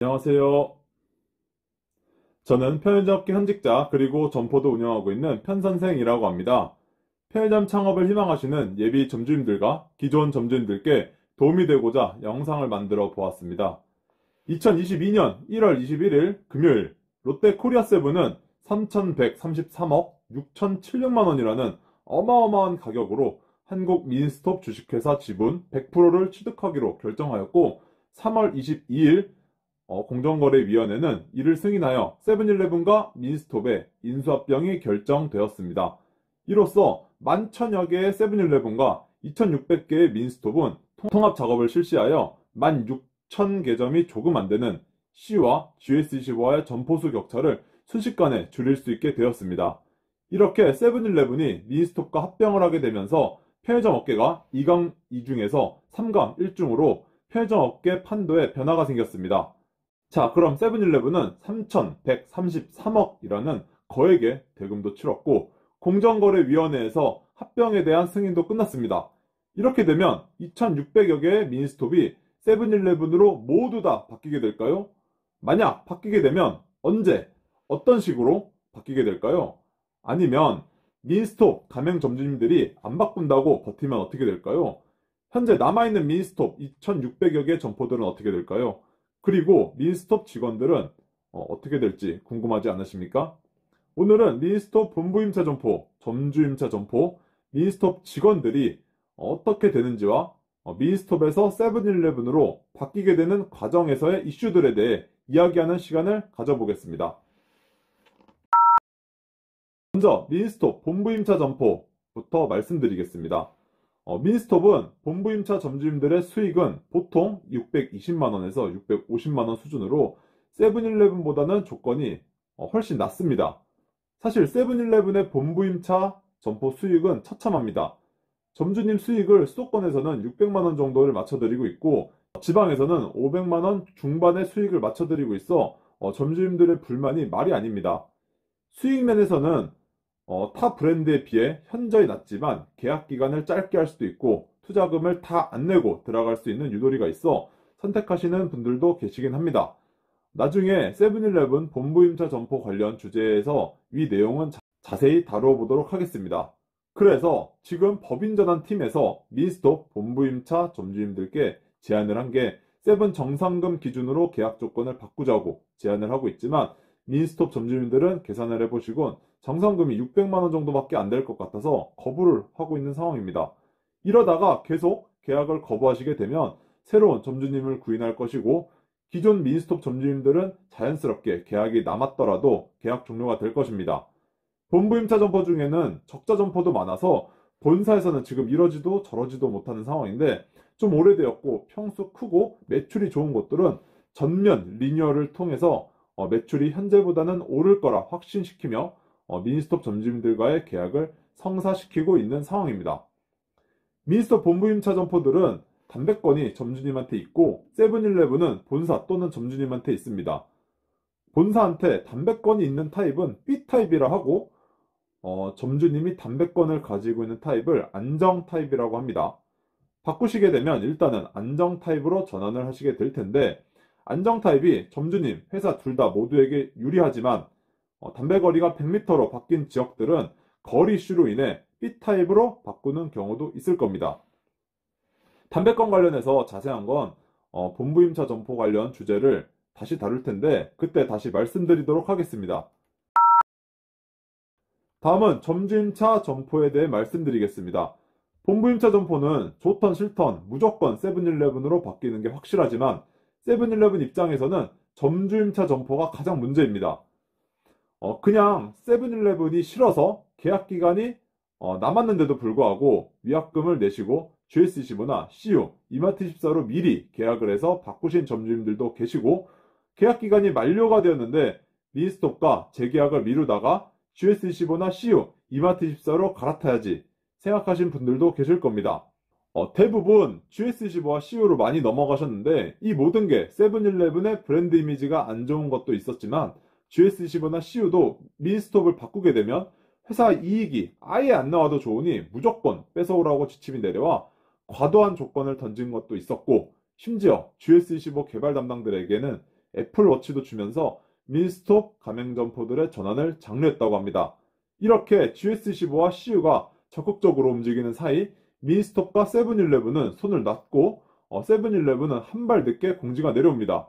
안녕하세요. 저는 편의점업계 현직자 그리고 점포도 운영하고 있는 편선생이라고 합니다. 편의점 창업을 희망하시는 예비 점주님들과 기존 점주님들께 도움이 되고자 영상을 만들어 보았습니다. 2022년 1월 21일 금요일 롯데코리아세븐은 3,133억 6,00700만 원이라는 어마어마한 가격으로 한국 미니스톱 주식회사 지분 100%를 취득하기로 결정하였고 3월 22일 공정거래위원회는 이를 승인하여 세븐일레븐과 미니스톱의 인수합병이 결정되었습니다. 이로써 11,000여 개의 세븐일레븐과 2,600개의 미니스톱은 통합 작업을 실시하여 16,000개점이 조금 안 되는 C와 GS25와의 점포수 격차를 순식간에 줄일 수 있게 되었습니다. 이렇게 세븐일레븐이 미니스톱과 합병을 하게 되면서 편의점 업계가 2강 2중에서 3강 1중으로 편의점 업계 판도에 변화가 생겼습니다. 자, 그럼 세븐일레븐은 3,133억이라는 거액의 대금도 치렀고 공정거래위원회에서 합병에 대한 승인도 끝났습니다. 이렇게 되면 2,600여 개의 미니스톱이 세븐일레븐으로 모두 다 바뀌게 될까요? 만약 바뀌게 되면 언제, 어떤 식으로 바뀌게 될까요? 아니면 미니스톱 가맹 점주님들이 안 바꾼다고 버티면 어떻게 될까요? 현재 남아있는 미니스톱 2,600여 개 점포들은 어떻게 될까요? 그리고 미니스톱 직원들은 어떻게 될지 궁금하지 않으십니까? 오늘은 미니스톱 본부임차 점포, 점주임차 점포, 미니스톱 직원들이 어떻게 되는지와 미니스톱에서 세븐일레븐으로 바뀌게 되는 과정에서의 이슈들에 대해 이야기하는 시간을 가져보겠습니다. 먼저 미니스톱 본부임차 점포부터 말씀드리겠습니다. 미니스톱은 본부임차 점주님들의 수익은 보통 620만원에서 650만원 수준으로 세븐일레븐보다는 조건이 훨씬 낮습니다. 사실 세븐일레븐의 본부임차 점포 수익은 처참합니다. 점주님 수익을 수도권에서는 600만원 정도를 맞춰드리고 있고 지방에서는 500만원 중반의 수익을 맞춰드리고 있어 점주님들의 불만이 말이 아닙니다. 수익 면에서는 타 브랜드에 비해 현저히 낮지만 계약 기간을 짧게 할 수도 있고 투자금을 다 안 내고 들어갈 수 있는 유도리가 있어 선택하시는 분들도 계시긴 합니다. 나중에 세븐일레븐 본부임차 점포 관련 주제에서 위 내용은 자세히 다루어 보도록 하겠습니다. 그래서 지금 법인전환팀에서 미니스톱 본부임차 점주님들께 제안을 한 게 세븐 정상금 기준으로 계약 조건을 바꾸자고 제안을 하고 있지만 미니스톱 점주님들은 계산을 해보시곤 정상금이 600만원 정도밖에 안 될 것 같아서 거부를 하고 있는 상황입니다. 이러다가 계속 계약을 거부하시게 되면 새로운 점주님을 구인할 것이고 기존 미니스톱 점주님들은 자연스럽게 계약이 남았더라도 계약 종료가 될 것입니다. 본부임차 점포 중에는 적자 점포도 많아서 본사에서는 지금 이러지도 저러지도 못하는 상황인데 좀 오래되었고 평수 크고 매출이 좋은 곳들은 전면 리뉴얼을 통해서 매출이 현재보다는 오를 거라 확신시키며 미니스톱 점주님들과의 계약을 성사시키고 있는 상황입니다. 미니스톱 본부임차 점포들은 담배권이 점주님한테 있고 세븐일레븐은 본사 또는 점주님한테 있습니다. 본사한테 담배권이 있는 타입은 B타입이라 하고 점주님이 담배권을 가지고 있는 타입을 안정 타입이라고 합니다. 바꾸시게 되면 일단은 안정 타입으로 전환을 하시게 될 텐데 안정 타입이 점주님, 회사 둘 다 모두에게 유리하지만 담배 거리가 100m로 바뀐 지역들은 거리 이슈로 인해 B타입으로 바꾸는 경우도 있을 겁니다. 담배권 관련해서 자세한 건 본부임차 점포 관련 주제를 다시 다룰 텐데 그때 다시 말씀드리도록 하겠습니다. 다음은 점주임차 점포에 대해 말씀드리겠습니다. 본부임차 점포는 좋던 싫던 무조건 세븐일레븐으로 바뀌는 게 확실하지만 세븐일레븐 입장에서는 점주임차 점포가 가장 문제입니다. 그냥 세븐일레븐이 싫어서 계약 기간이 남았는데도 불구하고 위약금을 내시고 GS25나 CU, 이마트24로 미리 계약을 해서 바꾸신 점주님들도 계시고 계약 기간이 만료가 되었는데 미니스톱과 재계약을 미루다가 GS25나 CU, 이마트24로 갈아타야지 생각하신 분들도 계실 겁니다. 대부분 GS25와 CU로 많이 넘어가셨는데 이 모든 게 세븐일레븐의 브랜드 이미지가 안 좋은 것도 있었지만 GS25나 CU도 미니스톱을 바꾸게 되면 회사 이익이 아예 안 나와도 좋으니 무조건 뺏어오라고 지침이 내려와 과도한 조건을 던진 것도 있었고 심지어 GS25 개발 담당들에게는 애플워치도 주면서 미니스톱 가맹점포들의 전환을 장려했다고 합니다. 이렇게 GS15와 CU가 적극적으로 움직이는 사이 미니스톱과 세븐일레븐은 손을 놨고 세븐일레븐은 한 발 늦게 공지가 내려옵니다.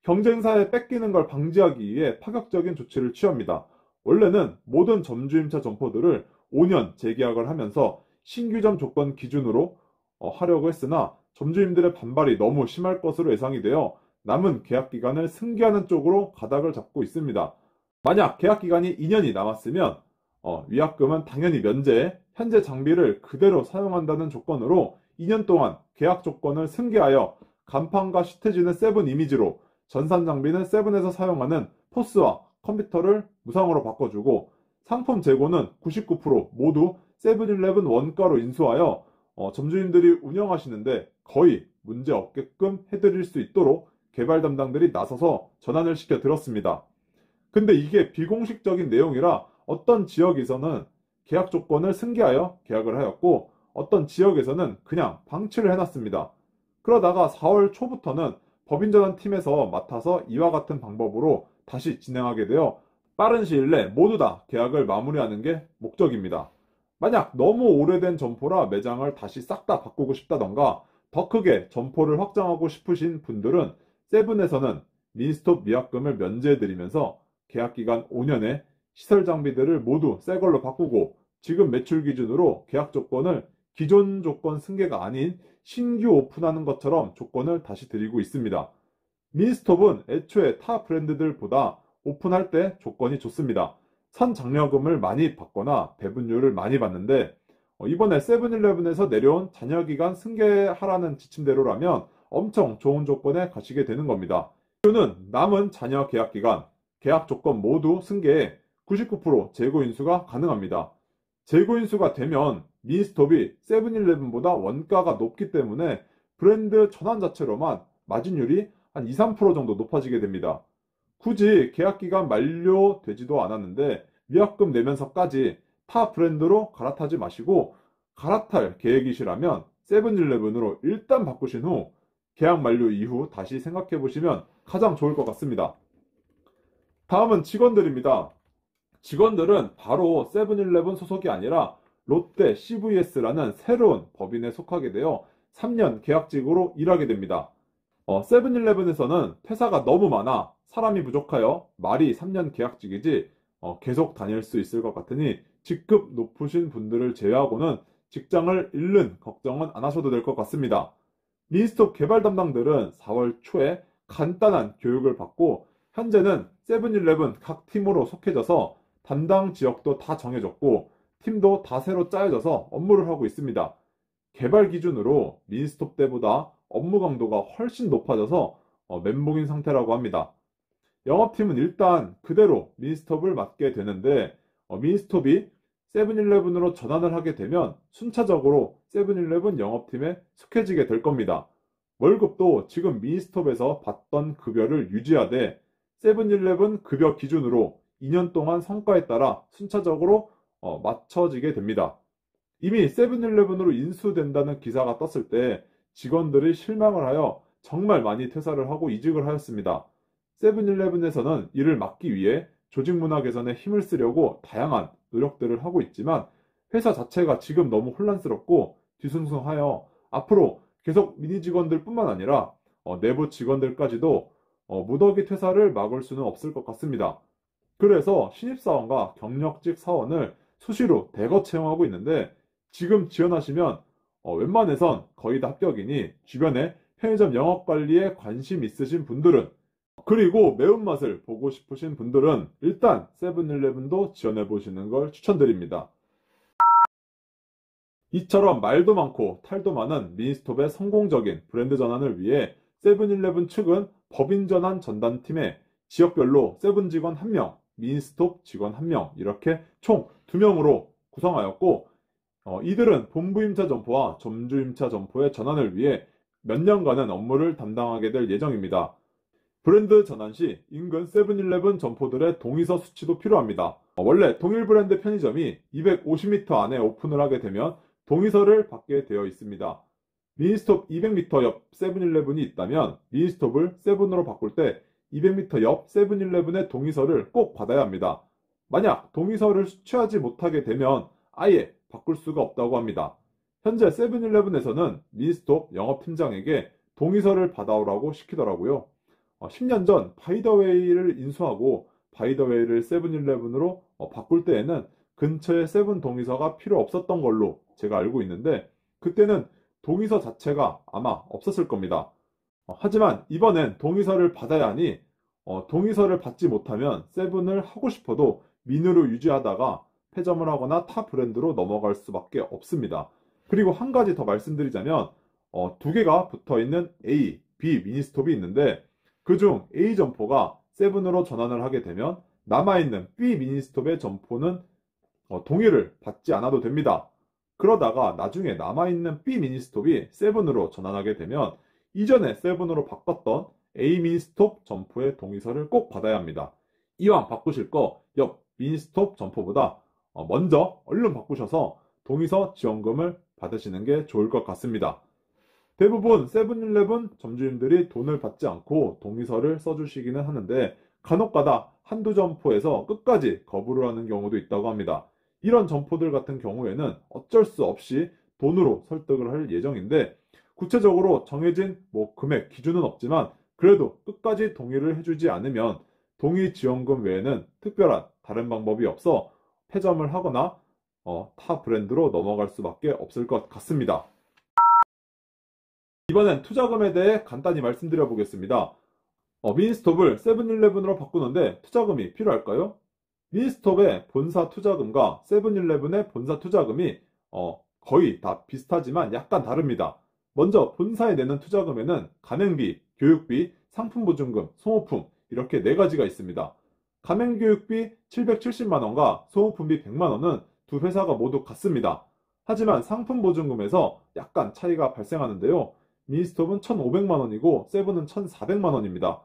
경쟁사에 뺏기는 걸 방지하기 위해 파격적인 조치를 취합니다. 원래는 모든 점주임차 점포들을 5년 재계약을 하면서 신규점 조건 기준으로 하려고 했으나 점주임들의 반발이 너무 심할 것으로 예상이 되어 남은 계약 기간을 승계하는 쪽으로 가닥을 잡고 있습니다. 만약 계약 기간이 2년이 남았으면 위약금은 당연히 면제해 현재 장비를 그대로 사용한다는 조건으로 2년 동안 계약 조건을 승계하여 간판과 시트지는 세븐 이미지로 전산 장비는 세븐에서 사용하는 포스와 컴퓨터를 무상으로 바꿔주고 상품 재고는 99% 모두 세븐일레븐 원가로 인수하여 점주님들이 운영하시는데 거의 문제 없게끔 해드릴 수 있도록 개발 담당들이 나서서 전환을 시켜 들었습니다. 근데 이게 비공식적인 내용이라 어떤 지역에서는 계약 조건을 승계하여 계약을 하였고 어떤 지역에서는 그냥 방치를 해놨습니다. 그러다가 4월 초부터는 법인전환팀에서 맡아서 이와 같은 방법으로 다시 진행하게 되어 빠른 시일 내 모두 다 계약을 마무리하는 게 목적입니다. 만약 너무 오래된 점포라 매장을 다시 싹 다 바꾸고 싶다던가 더 크게 점포를 확장하고 싶으신 분들은 세븐에서는 미니스톱 위약금을 면제해드리면서 계약기간 5년에 시설 장비들을 모두 새 걸로 바꾸고 지금 매출 기준으로 계약 조건을 기존 조건 승계가 아닌 신규 오픈하는 것처럼 조건을 다시 드리고 있습니다. 미니스톱은 애초에 타 브랜드들보다 오픈할 때 조건이 좋습니다. 선장려금을 많이 받거나 배분료를 많이 받는데 이번에 세븐일레븐에서 내려온 잔여기간 승계하라는 지침대로라면 엄청 좋은 조건에 가시게 되는 겁니다. 이유는 남은 잔여 계약기간, 계약 조건 모두 승계에 99% 재고 인수가 가능합니다. 재고 인수가 되면 미니스톱이 세븐일레븐보다 원가가 높기 때문에 브랜드 전환 자체로만 마진율이 한 2~3% 정도 높아지게 됩니다. 굳이 계약기간 만료되지도 않았는데 위약금 내면서까지 타 브랜드로 갈아타지 마시고 갈아탈 계획이시라면 세븐일레븐으로 일단 바꾸신 후 계약 만료 이후 다시 생각해 보시면 가장 좋을 것 같습니다. 다음은 직원들입니다. 직원들은 바로 세븐일레븐 소속이 아니라 롯데 CVS라는 새로운 법인에 속하게 되어 3년 계약직으로 일하게 됩니다. 세븐일레븐에서는 퇴사가 너무 많아 사람이 부족하여 말이 3년 계약직이지 계속 다닐 수 있을 것 같으니 직급 높으신 분들을 제외하고는 직장을 잃는 걱정은 안 하셔도 될 것 같습니다. 미니스톱 개발 담당들은 4월 초에 간단한 교육을 받고 현재는 세븐일레븐 각 팀으로 속해져서 담당 지역도 다 정해졌고 팀도 다 새로 짜여져서 업무를 하고 있습니다. 개발 기준으로 미니스톱 때보다 업무 강도가 훨씬 높아져서 멘붕인 상태라고 합니다. 영업팀은 일단 그대로 미니스톱을 맡게 되는데 미니스톱이 세븐일레븐으로 전환을 하게 되면 순차적으로 세븐일레븐 영업팀에 속해지게 될 겁니다. 월급도 지금 미니스톱에서 받던 급여를 유지하되 세븐일레븐 급여 기준으로 2년 동안 성과에 따라 순차적으로 맞춰지게 됩니다. 이미 세븐일레븐으로 인수된다는 기사가 떴을 때 직원들이 실망을 하여 정말 많이 퇴사를 하고 이직을 하였습니다. 세븐일레븐에서는 이를 막기 위해 조직 문화 개선에 힘을 쓰려고 다양한 노력들을 하고 있지만 회사 자체가 지금 너무 혼란스럽고 뒤숭숭하여 앞으로 계속 미니 직원들 뿐만 아니라 내부 직원들까지도 무더기 퇴사를 막을 수는 없을 것 같습니다. 그래서 신입사원과 경력직 사원을 수시로 대거 채용하고 있는데 지금 지원하시면 웬만해선 거의 다 합격이니 주변에 편의점 영업관리에 관심 있으신 분들은 그리고 매운맛을 보고 싶으신 분들은 일단 세븐일레븐도 지원해보시는 걸 추천드립니다. 이처럼 말도 많고 탈도 많은 미니스톱의 성공적인 브랜드 전환을 위해 세븐일레븐 측은 법인 전환 전담팀에 지역별로 세븐 직원 1명, 미니스톱 직원 1명 이렇게 총 2명으로 구성하였고 이들은 본부임차 점포와 점주임차 점포의 전환을 위해 몇 년간은 업무를 담당하게 될 예정입니다. 브랜드 전환 시 인근 세븐일레븐 점포들의 동의서 수치도 필요합니다. 원래 동일 브랜드 편의점이 250m 안에 오픈을 하게 되면 동의서를 받게 되어 있습니다. 미니스톱 200m 옆 세븐일레븐이 있다면 미니스톱을 세븐으로 바꿀 때 200m 옆 세븐일레븐의 동의서를 꼭 받아야 합니다. 만약 동의서를 취하지 못하게 되면 아예 바꿀 수가 없다고 합니다. 현재 세븐일레븐에서는 미니스톱 영업팀장에게 동의서를 받아오라고 시키더라고요. 10년 전 바이더웨이를 인수하고 바이더웨이를 세븐일레븐으로 바꿀 때에는 근처에 세븐 동의서가 필요 없었던 걸로 제가 알고 있는데 그때는 동의서 자체가 아마 없었을 겁니다. 하지만 이번엔 동의서를 받아야 하니 동의서를 받지 못하면 세븐을 하고 싶어도 민으로 유지하다가 폐점을 하거나 타 브랜드로 넘어갈 수밖에 없습니다. 그리고 한 가지 더 말씀드리자면 두 개가 붙어있는 A, B 미니스톱이 있는데 그중 A 점포가 세븐으로 전환을 하게 되면 남아있는 B 미니스톱의 점포는 동의를 받지 않아도 됩니다. 그러다가 나중에 남아있는 B 미니스톱이 세븐으로 전환하게 되면 이전에 세븐으로 바꿨던 A 미니스톱 점포의 동의서를 꼭 받아야 합니다. 이왕 바꾸실 거 옆 미니스톱 점포보다 먼저 얼른 바꾸셔서 동의서 지원금을 받으시는 게 좋을 것 같습니다. 대부분 세븐일레븐 점주님들이 돈을 받지 않고 동의서를 써주시기는 하는데 간혹가다 한두 점포에서 끝까지 거부를 하는 경우도 있다고 합니다. 이런 점포들 같은 경우에는 어쩔 수 없이 돈으로 설득을 할 예정인데 구체적으로 정해진 금액 기준은 없지만 그래도 끝까지 동의를 해주지 않으면 동의 지원금 외에는 특별한 다른 방법이 없어 폐점을 하거나 타 브랜드로 넘어갈 수밖에 없을 것 같습니다. 이번엔 투자금에 대해 간단히 말씀드려 보겠습니다. 미니스톱을 세븐일레븐으로 바꾸는데 투자금이 필요할까요? 미니스톱의 본사 투자금과 세븐일레븐의 본사 투자금이 거의 다 비슷하지만 약간 다릅니다. 먼저 본사에 내는 투자금에는 가맹비, 교육비, 상품보증금, 소모품 이렇게 네 가지가 있습니다. 가맹교육비 770만원과 소모품비 100만원은 두 회사가 모두 같습니다. 하지만 상품보증금에서 약간 차이가 발생하는데요. 미니스톱은 1,500만원이고 세븐은 1,400만원입니다.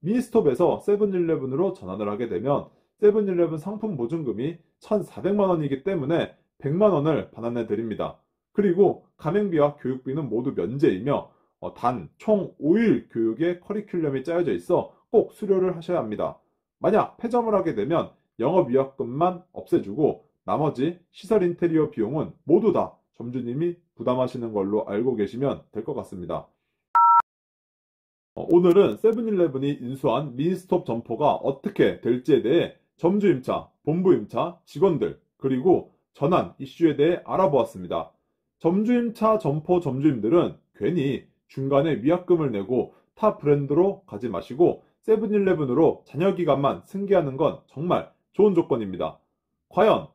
미니스톱에서 세븐일레븐으로 전환을 하게 되면 세븐일레븐 상품보증금이 1,400만원이기 때문에 100만원을 반환해 드립니다. 그리고 가맹비와 교육비는 모두 면제이며 단 총 5일 교육의 커리큘럼이 짜여져 있어 꼭 수료를 하셔야 합니다. 만약 폐점을 하게 되면 영업위약금만 없애주고 나머지 시설 인테리어 비용은 모두 다 점주님이 부담하시는 걸로 알고 계시면 될 것 같습니다. 오늘은 세븐일레븐이 인수한 미니스톱 점포가 어떻게 될지에 대해 점주임차, 본부임차, 직원들, 그리고 전환 이슈에 대해 알아보았습니다. 점주임차 점포 점주님들은 괜히 중간에 위약금을 내고 타 브랜드로 가지 마시고 세븐일레븐으로 잔여기간만 승계하는 건 정말 좋은 조건입니다. 과연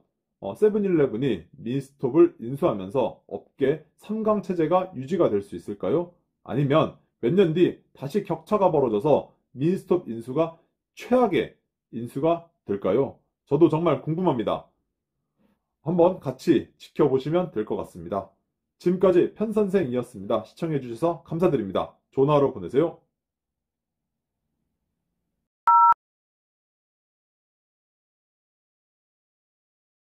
세븐일레븐이 미니스톱을 인수하면서 업계 3강 체제가 유지가 될 수 있을까요? 아니면 몇 년 뒤 다시 격차가 벌어져서 미니스톱 인수가 최악의 인수가 될까요? 저도 정말 궁금합니다. 한번 같이 지켜보시면 될 것 같습니다. 지금까지 편선생이었습니다. 시청해주셔서 감사드립니다. 좋은 하루 보내세요.